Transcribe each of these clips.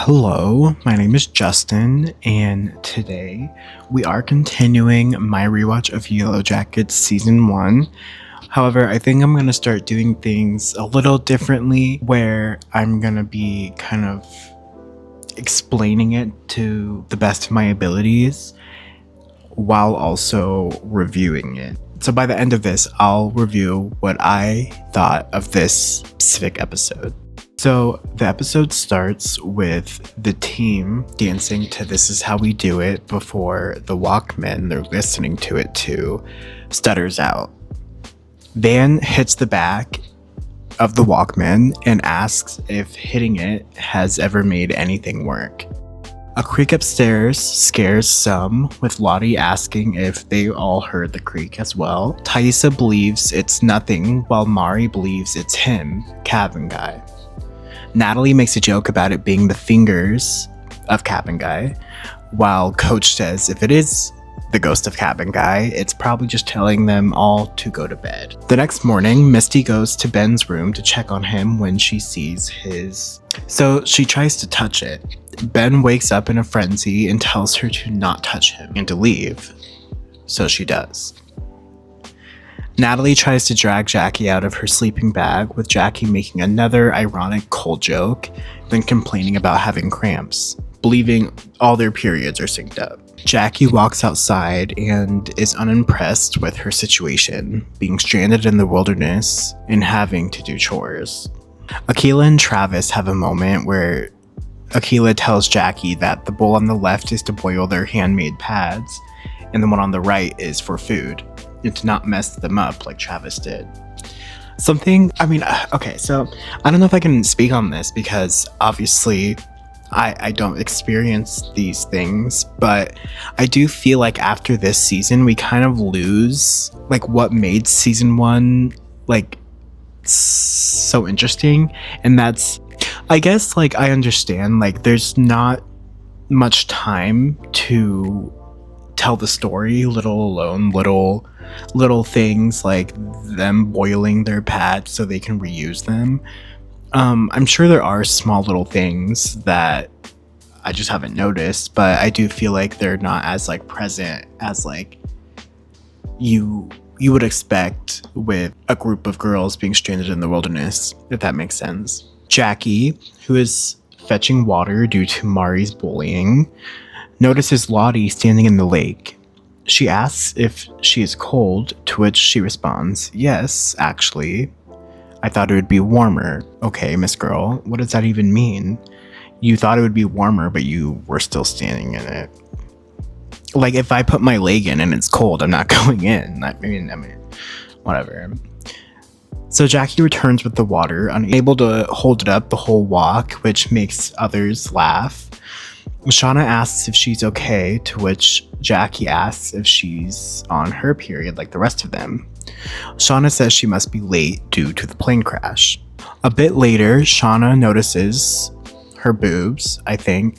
Hello, my name is Justin, and today we are continuing my rewatch of Yellowjackets Season 1. However, I think I'm going to start doing things a little differently where I'm going to be kind of explaining it to the best of my abilities while also reviewing it. So by the end of this, I'll review what I thought of this specific episode. So the episode starts with the team dancing to This Is How We Do It before the Walkmen they're listening to it to stutters out. Van hits the back of the Walkman and asks if hitting it has ever made anything work. A creak upstairs scares some, with Lottie asking if they all heard the creak as well. Thaisa believes it's nothing, while Mari believes it's him, Cabin Guy. Natalie makes a joke about it being the fingers of Cabin Guy, while Coach says if it is the ghost of Cabin Guy, it's probably just telling them all to go to bed. The next morning, Misty goes to Ben's room to check on him when she sees his... So she tries to touch it. Ben wakes up in a frenzy and tells her to not touch him and to leave. So she does. Natalie tries to drag Jackie out of her sleeping bag, with Jackie making another ironic cold joke, then complaining about having cramps, believing all their periods are synced up. Jackie walks outside and is unimpressed with her situation, being stranded in the wilderness and having to do chores. Akilah and Travis have a moment where Akilah tells Jackie that the bowl on the left is to boil their handmade pads, and the one on the right is for food, and to not mess them up like Travis did. Okay, so I don't know if I can speak on this because obviously I don't experience these things, but I do feel like after this season, we kind of lose like what made season 1 like so interesting. And that's, I guess, like I understand like there's not much time to tell the story, little things like them boiling their pads so they can reuse them. I'm sure there are small little things that I just haven't noticed, but I do feel like they're not as like present as like you would expect with a group of girls being stranded in the wilderness, if that makes sense. Jackie, who is fetching water due to Mari's bullying, notices Lottie standing in the lake. She asks if she is cold, to which she responds, "Yes, actually. I thought it would be warmer." Okay, Miss Girl, what does that even mean? You thought it would be warmer, but you were still standing in it. Like, if I put my leg in and it's cold, I'm not going in. I mean, whatever. So Jackie returns with the water, unable to hold it up the whole walk, which makes others laugh. Shauna asks if she's okay, to which Jackie asks if she's on her period like the rest of them. Shauna says she must be late due to the plane crash. A bit later, Shauna notices her boobs, I think.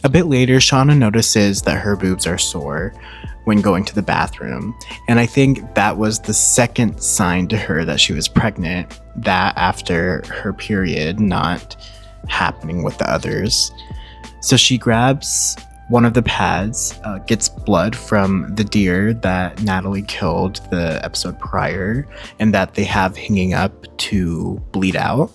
A bit later, Shauna notices that her boobs are sore when going to the bathroom, and I think that was the second sign to her that she was pregnant, that after her period not happening with the others. So she grabs one of the pads, gets blood from the deer that Natalie killed the episode prior and that they have hanging up to bleed out.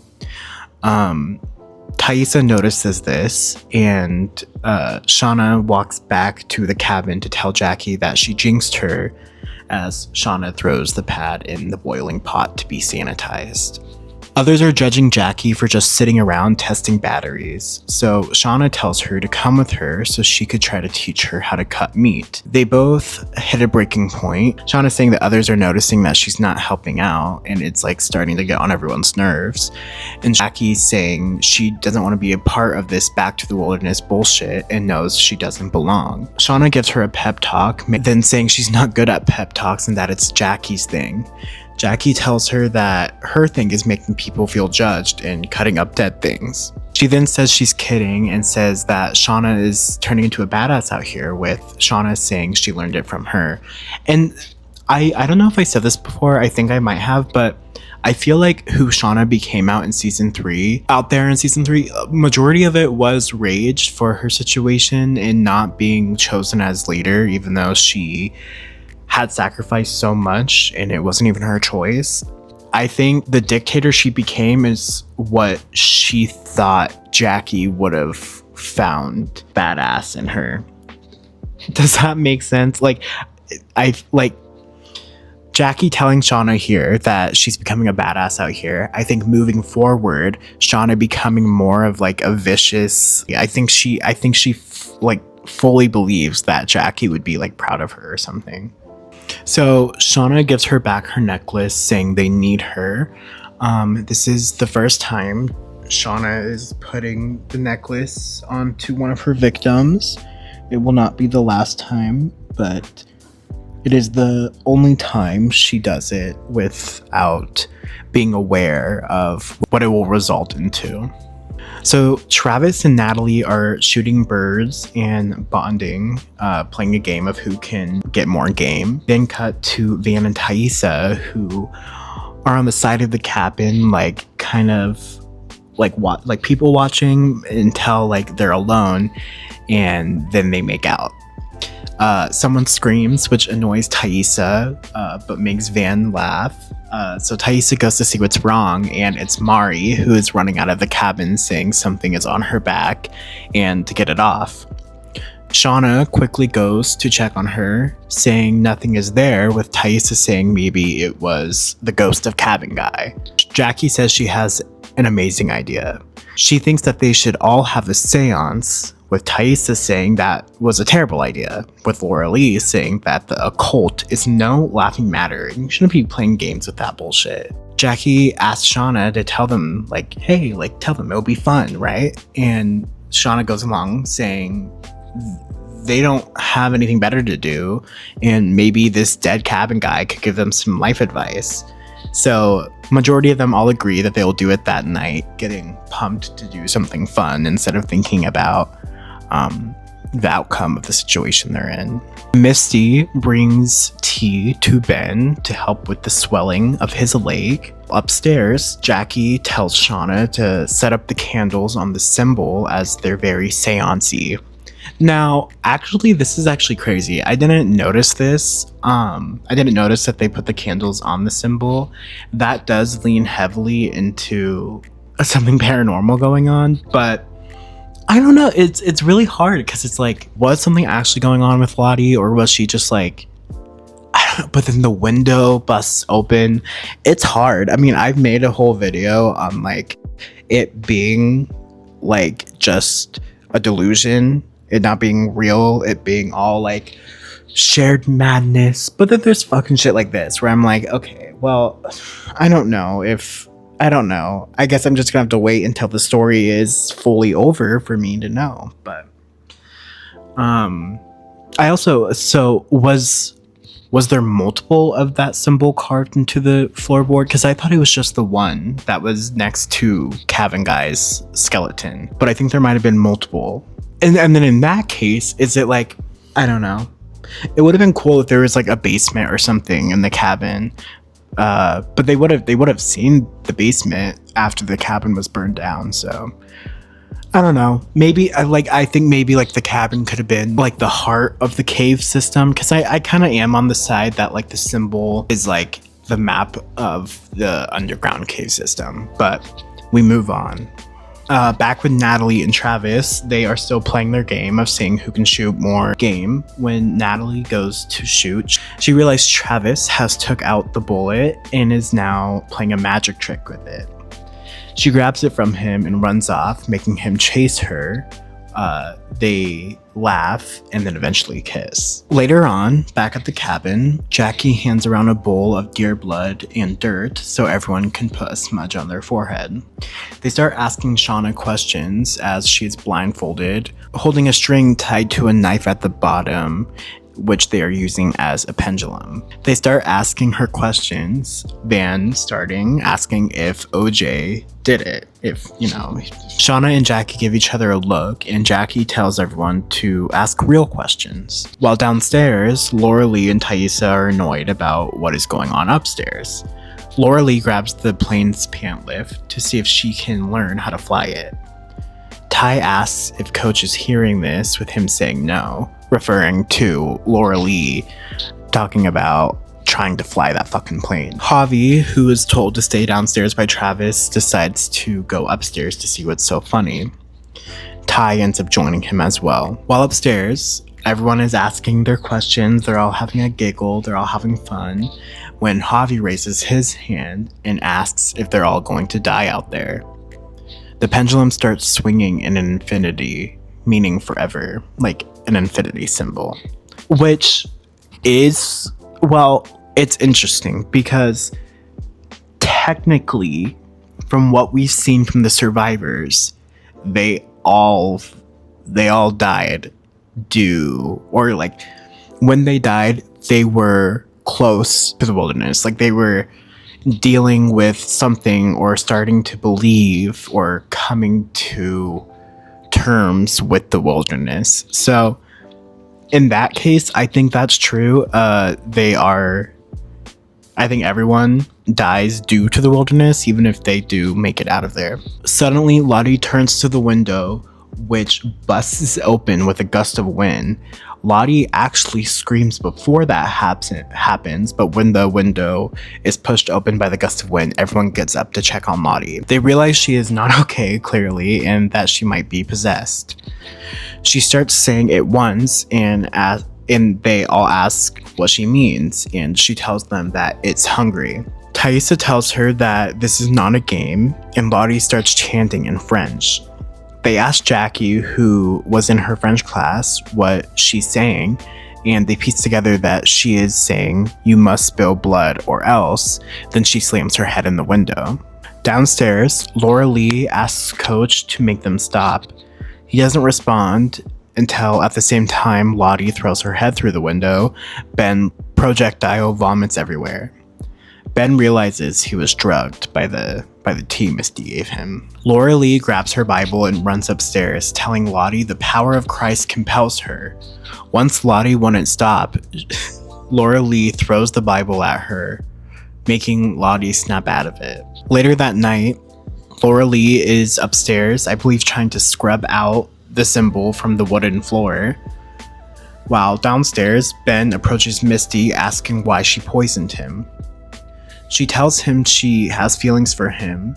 Thaisa notices this, and Shauna walks back to the cabin to tell Jackie that she jinxed her, as Shauna throws the pad in the boiling pot to be sanitized. Others are judging Jackie for just sitting around testing batteries, so Shauna tells her to come with her so she could try to teach her how to cut meat. They both hit a breaking point. Shauna saying that others are noticing that she's not helping out, and it's like starting to get on everyone's nerves. And Jackie saying she doesn't want to be a part of this back to the wilderness bullshit and knows she doesn't belong. Shauna gives her a pep talk, then saying she's not good at pep talks and that it's Jackie's thing. Jackie tells her that her thing is making people feel judged and cutting up dead things. She then says she's kidding and says that Shauna is turning into a badass out here, with Shauna saying she learned it from her. And I don't know if I said this before, I think I might have, but I feel like who Shauna became out there in season 3, majority of it was rage for her situation and not being chosen as leader, even though she had sacrificed so much and it wasn't even her choice. I think the dictator she became is what she thought Jackie would have found badass in her. Does that make sense? Like, I like Jackie telling Shauna here that she's becoming a badass out here. I think moving forward, Shauna becoming more of like a vicious. I think she like fully believes that Jackie would be like proud of her or something. So Shauna gives her back her necklace, saying they need her. This is the first time Shauna is putting the necklace onto one of her victims. It will not be the last time, but it is the only time she does it without being aware of what it will result into. So Travis and Natalie are shooting birds and bonding, playing a game of who can get more game. Then cut to Van and Thaisa, who are on the side of the cabin, like kind of like people watching until like they're alone, and then they make out. Someone screams, which annoys Thaisa, but makes Van laugh. So Thaisa goes to see what's wrong, and it's Mari who is running out of the cabin saying something is on her back and to get it off. Shauna quickly goes to check on her, saying nothing is there, with Thaisa saying maybe it was the ghost of cabin guy. Jackie says she has an amazing idea. She thinks that they should all have a seance, with Thaisa saying that was a terrible idea, with Laura Lee saying that the occult is no laughing matter and you shouldn't be playing games with that bullshit. Jackie asked Shauna to tell them, like, hey, like, tell them it'll be fun, right? And Shauna goes along saying they don't have anything better to do, and maybe this dead cabin guy could give them some life advice. So majority of them all agree that they'll do it that night, getting pumped to do something fun instead of thinking about the outcome of the situation they're in. Misty brings tea to Ben to help with the swelling of his leg. Upstairs, Jackie tells Shauna to set up the candles on the symbol as they're very seance-y. Now, actually, this is actually crazy. I didn't notice this. I didn't notice that they put the candles on the symbol. That does lean heavily into something paranormal going on, but I don't know. It's really hard because it's like, was something actually going on with Lottie, or was she just like, I don't know, but then the window busts open. It's hard. I mean, I've made a whole video on like it being like just a delusion, it not being real, it being all like shared madness. But then there's fucking shit like this where I'm like, okay, well, I don't know. I guess I'm just gonna have to wait until the story is fully over for me to know. But I also, so was there multiple of that symbol carved into the floorboard? Because I thought it was just the one that was next to Cabin Guy's skeleton, but I think there might have been multiple. And then in that case, is it like, I don't know. It would have been cool if there was like a basement or something in the cabin. But they would have seen the basement after the cabin was burned down. So I don't know. Maybe I think maybe like the cabin could have been like the heart of the cave system. Cause I kind of am on the side that like the symbol is like the map of the underground cave system, but we move on. Back with Natalie and Travis, they are still playing their game of seeing who can shoot more game. When Natalie goes to shoot, she realizes Travis has took out the bullet and is now playing a magic trick with it. She grabs it from him and runs off, making him chase her. They laugh and then eventually kiss. Later on, back at the cabin, Jackie hands around a bowl of deer blood and dirt so everyone can put a smudge on their forehead. They start asking Shauna questions as she is blindfolded, holding a string tied to a knife at the bottom, which they are using as a pendulum. They start asking her questions, Van starting asking if OJ did it, if, you know. Shauna and Jackie give each other a look, and Jackie tells everyone to ask real questions. While downstairs, Laura Lee and Thaisa are annoyed about what is going on upstairs. Laura Lee grabs the plane's pant lift to see if she can learn how to fly it. Ty asks if Coach is hearing this, with him saying no, referring to Laura Lee talking about trying to fly that fucking plane. Javi, who is told to stay downstairs by Travis, decides to go upstairs to see what's so funny. Ty ends up joining him as well. While upstairs, everyone is asking their questions, they're all having a giggle, they're all having fun, when Javi raises his hand and asks if they're all going to die out there. The pendulum starts swinging in an infinity, meaning forever, like an infinity symbol. Which is, well, it's interesting because technically, from what we've seen from the survivors, they all died or like when they died, they were close to the wilderness. Like they were dealing with something or starting to believe or coming to terms with the wilderness. So in that case, I think that's true. I think everyone dies due to the wilderness, even if they do make it out of there. Suddenly, Lottie turns to the window, which busts open with a gust of wind. Lottie actually screams before that happens, but when the window is pushed open by the gust of wind, everyone gets up to check on Lottie. They realize she is not okay, clearly, and that she might be possessed. She starts saying it once, and they all ask what she means, and she tells them that it's hungry. Thaisa tells her that this is not a game, and Lottie starts chanting in French. They ask Jackie, who was in her French class, what she's saying, and they piece together that she is saying, "You must spill blood or else." Then she slams her head in the window. Downstairs, Laura Lee asks Coach to make them stop. He doesn't respond until at the same time Lottie throws her head through the window. Ben projectile vomits everywhere. Ben realizes he was drugged by the tea Misty gave him. Laura Lee grabs her Bible and runs upstairs, telling Lottie the power of Christ compels her. Once Lottie wouldn't stop, Laura Lee throws the Bible at her, making Lottie snap out of it. Later that night, Laura Lee is upstairs, I believe trying to scrub out the symbol from the wooden floor. While downstairs, Ben approaches Misty, asking why she poisoned him. She tells him she has feelings for him.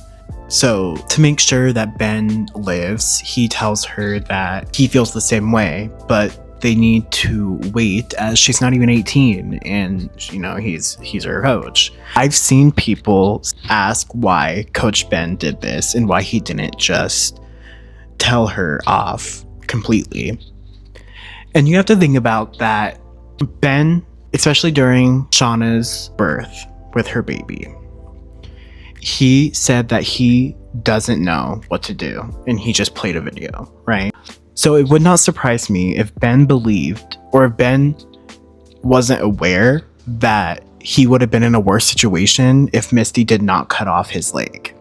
So to make sure that Ben lives, he tells her that he feels the same way, but they need to wait as she's not even 18 and he's her coach. I've seen people ask why Coach Ben did this and why he didn't just tell her off completely. And you have to think about that. Ben, especially during Shauna's birth with her baby, he said that he doesn't know what to do and he just played a video, right? So it would not surprise me if Ben believed, or if Ben wasn't aware that he would have been in a worse situation if Misty did not cut off his leg.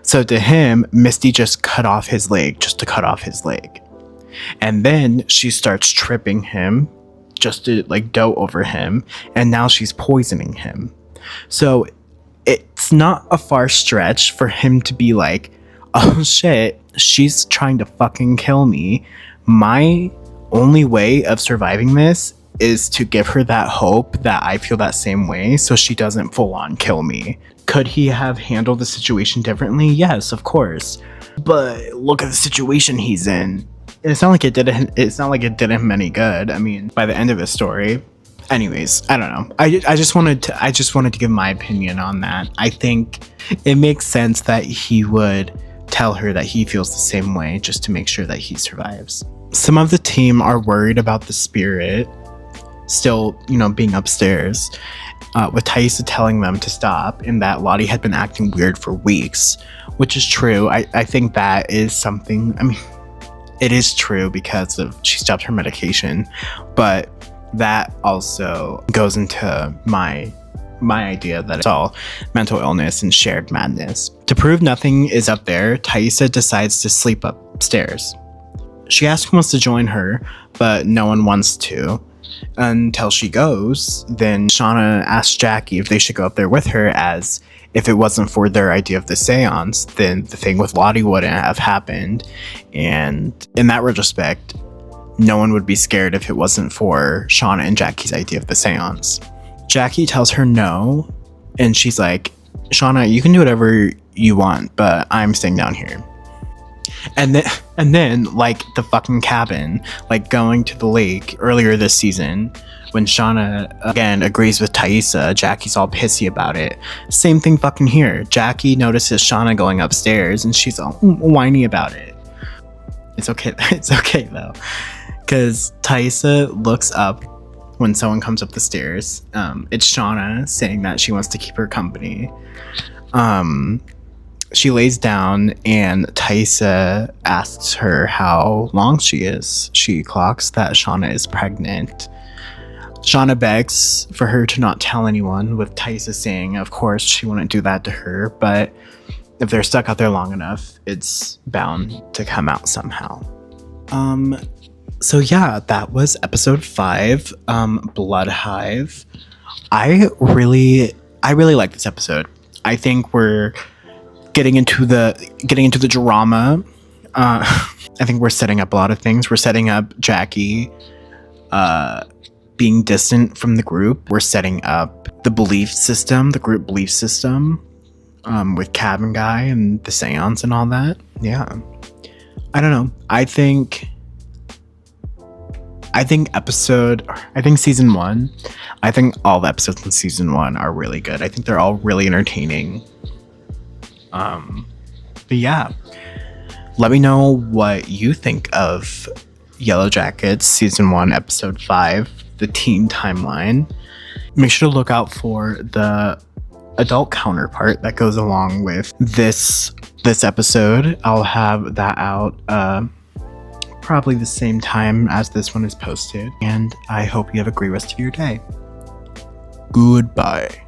So to him, Misty just cut off his leg just to cut off his leg. And then she starts tripping him just to dote over him, and now she's poisoning him. So it's not a far stretch for him to be like, oh shit, she's trying to fucking kill me. My only way of surviving this is to give her that hope that I feel that same way so she doesn't full on kill me. Could he have handled the situation differently? Yes, of course. But look at the situation he's in. It's not like it did him any good. I mean, by the end of the story. Anyways, I don't know. I just wanted to give my opinion on that. I think it makes sense that he would tell her that he feels the same way just to make sure that he survives. Some of the team are worried about the spirit still, being upstairs, with Thaisa telling them to stop and that Lottie had been acting weird for weeks, which is true. I think that is something, it is true because she stopped her medication, but that also goes into my idea that it's all mental illness and shared madness. To prove nothing is up there, Thaisa decides to sleep upstairs. She asks who wants to join her, but no one wants to. until she goes. Then Shauna asks Jackie if they should go up there with her, as if it wasn't for their idea of the seance, then the thing with Lottie wouldn't have happened. And in that retrospect, no one would be scared if it wasn't for Shauna and Jackie's idea of the seance. Jackie tells her no, and she's like, Shauna, you can do whatever you want, but I'm staying down here. And then like the fucking cabin, like going to the lake earlier this season, when Shauna again agrees with Taissa, Jackie's all pissy about it. Same thing fucking here. Jackie notices Shauna going upstairs and she's all whiny about it. It's okay. It's okay though, because Taissa looks up when someone comes up the stairs. It's Shauna saying that she wants to keep her company. She lays down and Taissa asks her how long she is. She clocks that Shauna is pregnant. Shauna begs for her to not tell anyone, with Taissa saying of course she wouldn't do that to her, but if they're stuck out there long enough, it's bound to come out somehow. So yeah, that was episode 5, Blood Hive. I really like this episode. I think we're getting into the drama. I think we're setting up a lot of things. We're setting up Jackie being distant from the group. We're setting up the group belief system, with Cabin Guy and the seance and all that. Yeah. I don't know. I think season 1, I think all the episodes in season 1 are really good. I think they're all really entertaining. But yeah, let me know what you think of Yellowjackets season 1 episode 5, the teen timeline. Make sure to look out for the adult counterpart that goes along with this episode. I'll have that out probably the same time as this one is posted, and I hope you have a great rest of your day. Goodbye.